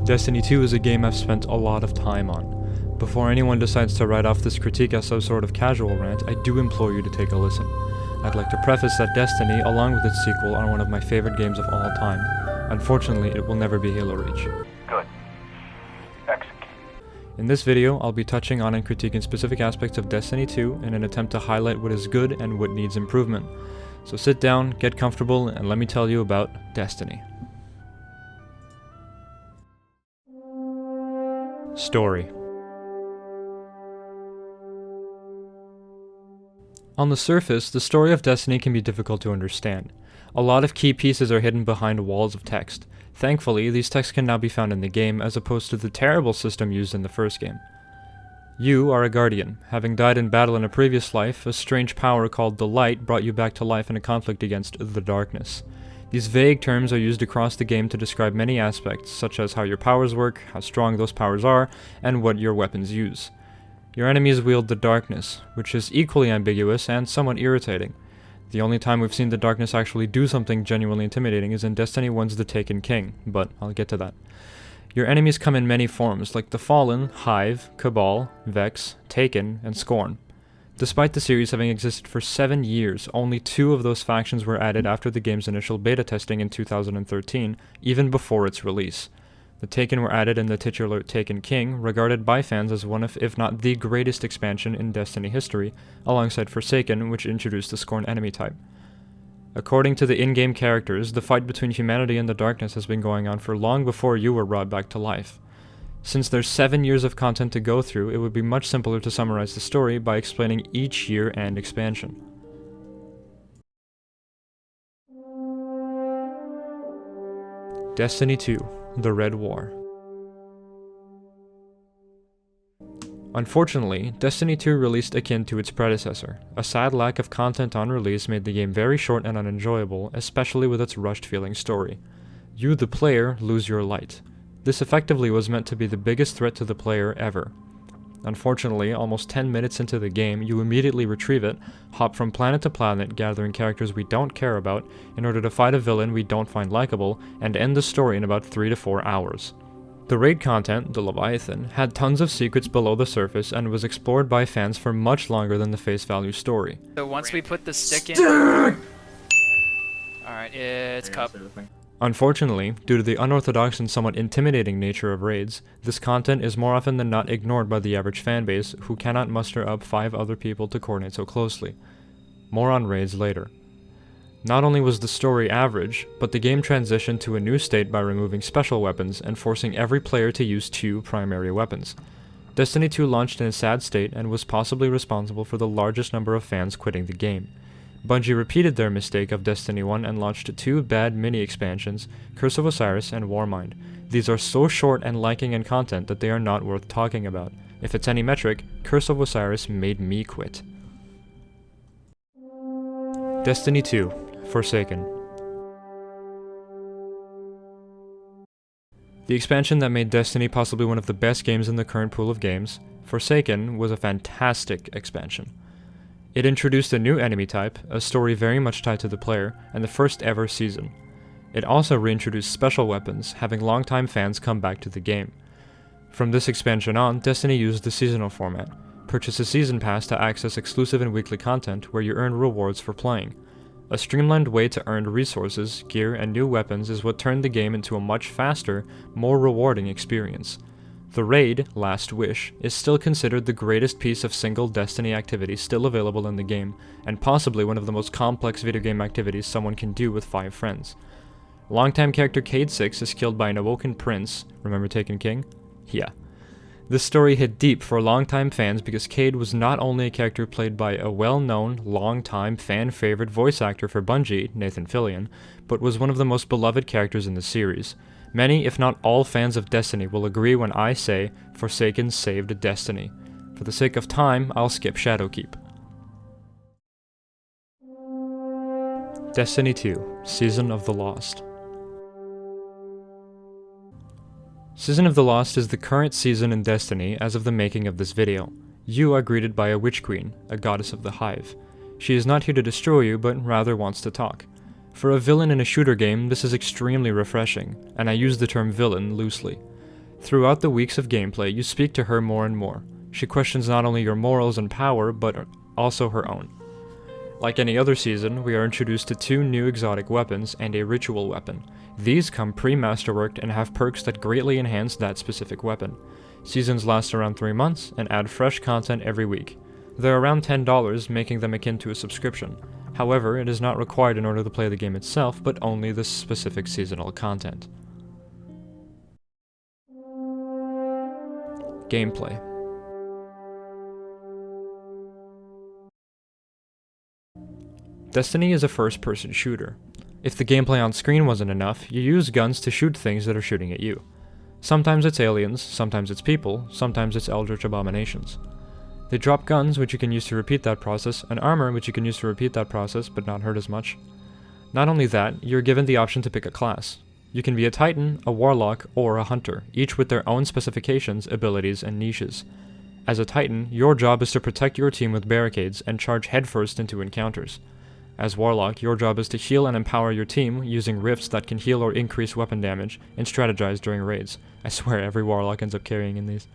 Destiny 2 is a game I've spent a lot of time on. Before anyone decides to write off this critique as some sort of casual rant, I do implore you to take a listen. I'd like to preface that Destiny, along with its sequel, are one of my favorite games of all time. Unfortunately, it will never be Halo Reach. Good. Execute. In this video, I'll be touching on and critiquing specific aspects of Destiny 2 in an attempt to highlight what is good and what needs improvement. So sit down, get comfortable, and let me tell you about Destiny. Story. On the surface, the story of Destiny can be difficult to understand. A lot of key pieces are hidden behind walls of text. Thankfully, these texts can now be found in the game as opposed to the terrible system used in the first game. You are a guardian. Having died in battle in a previous life, a strange power called the Light brought you back to life in a conflict against the Darkness. These vague terms are used across the game to describe many aspects, such as how your powers work, how strong those powers are, and what your weapons use. Your enemies wield the Darkness, which is equally ambiguous and somewhat irritating. The only time we've seen the Darkness actually do something genuinely intimidating is in Destiny 1's The Taken King, but I'll get to that. Your enemies come in many forms, like the Fallen, Hive, Cabal, Vex, Taken, and Scorn. Despite the series having existed for 7 years, only 2 of those factions were added after the game's initial beta testing in 2013, even before its release. The Taken were added in the titular Taken King, regarded by fans as one of, if not the greatest expansion in Destiny history, alongside Forsaken, which introduced the Scorn enemy type. According to the in-game characters, the fight between humanity and the Darkness has been going on for long before you were brought back to life. Since there's 7 years of content to go through, it would be much simpler to summarize the story by explaining each year and expansion. Destiny 2: The Red War. Unfortunately, Destiny 2 released akin to its predecessor. A sad lack of content on release made the game very short and unenjoyable, especially with its rushed-feeling story. You, the player, lose your light. This effectively was meant to be the biggest threat to the player ever. Unfortunately, almost 10 minutes into the game, you immediately retrieve it, hop from planet to planet, gathering characters we don't care about, in order to fight a villain we don't find likable, and end the story in about 3 to 4 hours. The raid content, the Leviathan, had tons of secrets below the surface and was explored by fans for much longer than the face value story. So once we put the stick in... Alright, it's cup. Unfortunately, due to the unorthodox and somewhat intimidating nature of raids, this content is more often than not ignored by the average fanbase, who cannot muster up 5 other people to coordinate so closely. More on raids later. Not only was the story average, but the game transitioned to a new state by removing special weapons and forcing every player to use 2 primary weapons. Destiny 2 launched in a sad state and was possibly responsible for the largest number of fans quitting the game. Bungie repeated their mistake of Destiny 1 and launched 2 bad mini-expansions, Curse of Osiris and Warmind. These are so short and lacking in content that they are not worth talking about. If it's any metric, Curse of Osiris made me quit. Destiny 2: Forsaken. The expansion that made Destiny possibly one of the best games in the current pool of games, Forsaken, was a fantastic expansion. It introduced a new enemy type, a story very much tied to the player, and the first ever season. It also reintroduced special weapons, having longtime fans come back to the game. From this expansion on, Destiny used the seasonal format. Purchase a season pass to access exclusive and weekly content where you earn rewards for playing. A streamlined way to earn resources, gear, and new weapons is what turned the game into a much faster, more rewarding experience. The raid, Last Wish, is still considered the greatest piece of single Destiny activity still available in the game, and possibly one of the most complex video game activities someone can do with 5 friends. Longtime character Cayde 6 is killed by an awoken prince. Remember Taken King? Yeah. This story hit deep for longtime fans because Cayde was not only a character played by a well-known, long-time, fan-favorite voice actor for Bungie, Nathan Fillion, but was one of the most beloved characters in the series. Many, if not all, fans of Destiny will agree when I say Forsaken saved Destiny. For the sake of time, I'll skip Shadowkeep. Destiny 2: Season of the Lost. Season of the Lost is the current season in Destiny as of the making of this video. You are greeted by a Witch Queen, a goddess of the Hive. She is not here to destroy you, but rather wants to talk. For a villain in a shooter game, this is extremely refreshing, and I use the term villain loosely. Throughout the weeks of gameplay, you speak to her more and more. She questions not only your morals and power, but also her own. Like any other season, we are introduced to 2 new exotic weapons and a ritual weapon. These come pre-masterworked and have perks that greatly enhance that specific weapon. Seasons last around 3 months and add fresh content every week. They're around $10, making them akin to a subscription. However, it is not required in order to play the game itself, but only the specific seasonal content. Gameplay. Destiny is a first-person shooter. If the gameplay on screen wasn't enough, you use guns to shoot things that are shooting at you. Sometimes it's aliens, sometimes it's people, sometimes it's eldritch abominations. They drop guns, which you can use to repeat that process, and armor, which you can use to repeat that process, but not hurt as much. Not only that, you're given the option to pick a class. You can be a Titan, a Warlock, or a Hunter, each with their own specifications, abilities, and niches. As a Titan, your job is to protect your team with barricades and charge headfirst into encounters. As Warlock, your job is to heal and empower your team using rifts that can heal or increase weapon damage, and strategize during raids. I swear every Warlock ends up carrying in these.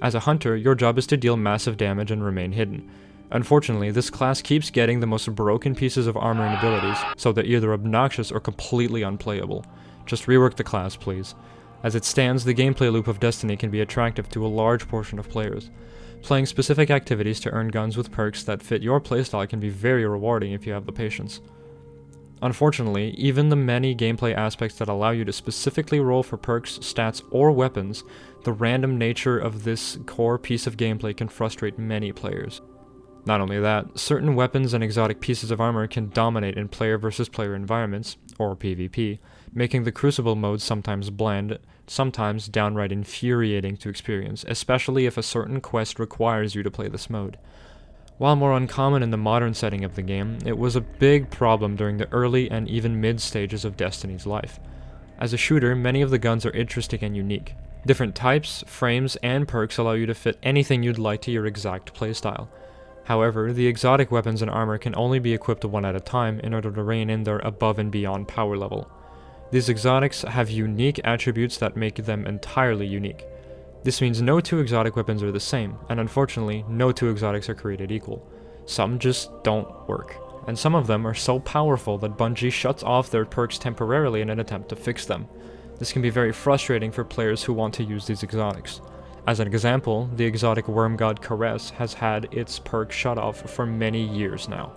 As a Hunter, your job is to deal massive damage and remain hidden. Unfortunately, this class keeps getting the most broken pieces of armor and abilities, so they're either obnoxious or completely unplayable. Just rework the class, please. As it stands, the gameplay loop of Destiny can be attractive to a large portion of players. Playing specific activities to earn guns with perks that fit your playstyle can be very rewarding if you have the patience. Unfortunately, even the many gameplay aspects that allow you to specifically roll for perks, stats, or weapons, the random nature of this core piece of gameplay can frustrate many players. Not only that, certain weapons and exotic pieces of armor can dominate in player versus player environments, or PvP, making the Crucible mode sometimes bland, sometimes downright infuriating to experience, especially if a certain quest requires you to play this mode. While more uncommon in the modern setting of the game, it was a big problem during the early and even mid stages of Destiny's life. As a shooter, many of the guns are interesting and unique. Different types, frames, and perks allow you to fit anything you'd like to your exact playstyle. However, the exotic weapons and armor can only be equipped one at a time in order to rein in their above and beyond power level. These exotics have unique attributes that make them entirely unique. This means no 2 exotic weapons are the same, and unfortunately, no 2 exotics are created equal. Some just don't work, and some of them are so powerful that Bungie shuts off their perks temporarily in an attempt to fix them. This can be very frustrating for players who want to use these exotics. As an example, the exotic Worm God Caress has had its perk shut off for many years now.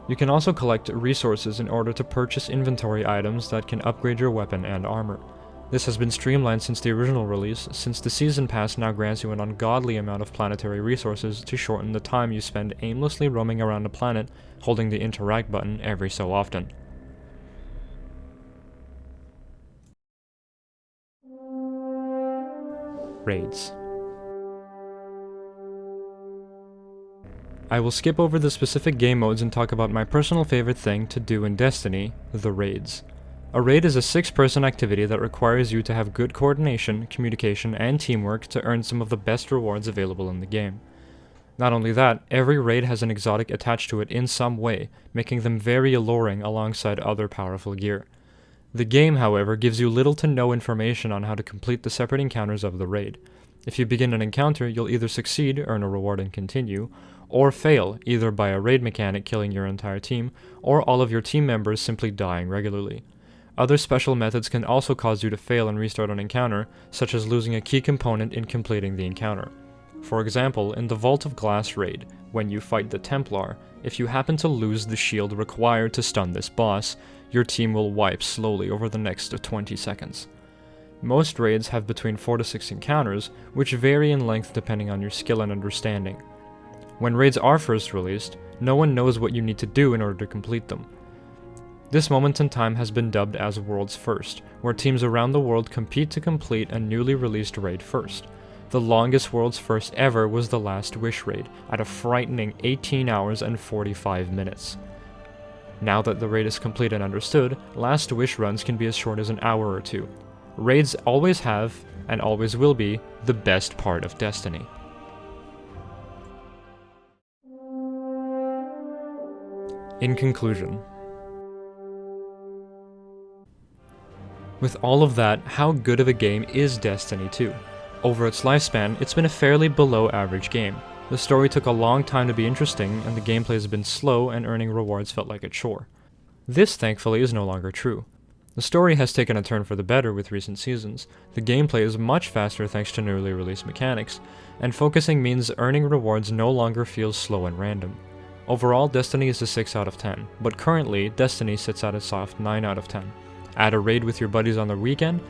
You can also collect resources in order to purchase inventory items that can upgrade your weapon and armor. This has been streamlined since the original release, since the Season Pass now grants you an ungodly amount of planetary resources to shorten the time you spend aimlessly roaming around a planet, holding the interact button every so often. Raids. I will skip over the specific game modes and talk about my personal favorite thing to do in Destiny, the raids. A raid is a 6-person activity that requires you to have good coordination, communication, and teamwork to earn some of the best rewards available in the game. Not only that, every raid has an exotic attached to it in some way, making them very alluring alongside other powerful gear. The game, however, gives you little to no information on how to complete the separate encounters of the raid. If you begin an encounter, you'll either succeed, earn a reward and continue, or fail, either by a raid mechanic killing your entire team, or all of your team members simply dying regularly. Other special methods can also cause you to fail and restart an encounter, such as losing a key component in completing the encounter. For example, in the Vault of Glass raid, when you fight the Templar, if you happen to lose the shield required to stun this boss, your team will wipe slowly over the next 20 seconds. Most raids have between 4 to 6 encounters, which vary in length depending on your skill and understanding. When raids are first released, no one knows what you need to do in order to complete them. This moment in time has been dubbed as World's First, where teams around the world compete to complete a newly released raid first. The longest World's First ever was the Last Wish raid, at a frightening 18 hours and 45 minutes. Now that the raid is complete and understood, Last Wish runs can be as short as an hour or 2. Raids always have, and always will be, the best part of Destiny. In conclusion, With all of that, how good of a game is Destiny 2? Over its lifespan, it's been a fairly below average game. The story took a long time to be interesting, and the gameplay has been slow and earning rewards felt like a chore. This, thankfully, is no longer true. The story has taken a turn for the better with recent seasons, the gameplay is much faster thanks to newly released mechanics, and focusing means earning rewards no longer feels slow and random. Overall, Destiny is a 6 out of 10, but currently, Destiny sits at a soft 9 out of 10. Add a raid with your buddies on the weekend?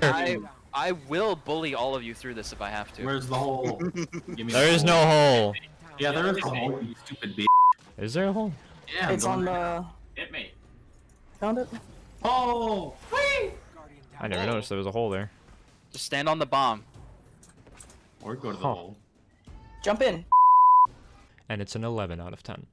I will bully all of you through this if I have to. Where's the hole? There is no hole! Yeah, there is a hole, you stupid bitch. Is there a hole? Yeah, It's on the... Hit me. Found it? Oh! Whee! I never noticed there was a hole there. Just stand on the bomb. Or go to the Huh. hole. Jump in. And it's an 11 out of 10.